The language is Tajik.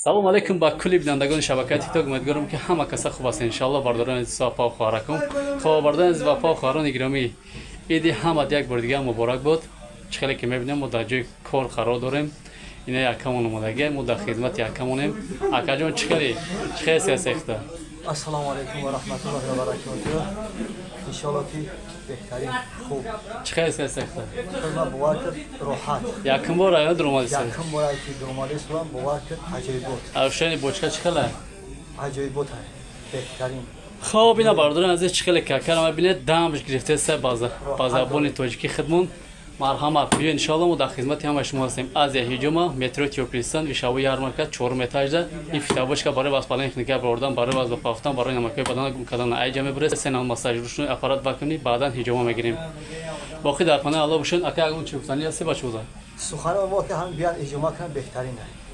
салом алейкум ба кулли бинандагони шабакаи тикток. умедворам ки ҳама каса хуб аст. иншаллоҳ бардорон изи вафо хоҳаракум хабарбардан изи вафо хоҳарони гиромӣ, иди ҳамат як бор дига муборак бод. чхеле ки мебинем мо дар ҷои кор қарор дорем. ина якамон омодаги мо дар хизмати якамонем. акаҷон чхеле сехта. Ассаламу алейкум ва рахматуллохи ва баракатуҳ. Иншаллоҳ ки беҳтарин хуб. чхеле сехта. Хизмат бовар кард роҳат. якум бор ая дуромадис. Якум бор ки дуромадис ва бовар кард аҷоибот. авшани бочка чхеле. Аҷоибот беҳтарин. хоб ина бардорон аз чхеле какарама бинед дамш гирифте се базабони тоҷики хидмон. марҳамат биё иншаллоҳ мо дар хизмати ҳамаи шумо ҳастем. азия ҳиҷома метро тиёпристон вишавои ярмарка 4 этажда ин фитабочка барои васпалани хника бардан барои ваз бафафтан барои намакои бадана гум кардан айҷа мебуред сенал массаж рушнои аппарат вакуни баъдан ҳиҷома мегирем. боқӣ дар панаи алло бошед. ака ягон чӣ гуфтанӣ ҳасти ба чӯза Суханони мо ки ҳам биён иҷома кунанд беҳтарин аст.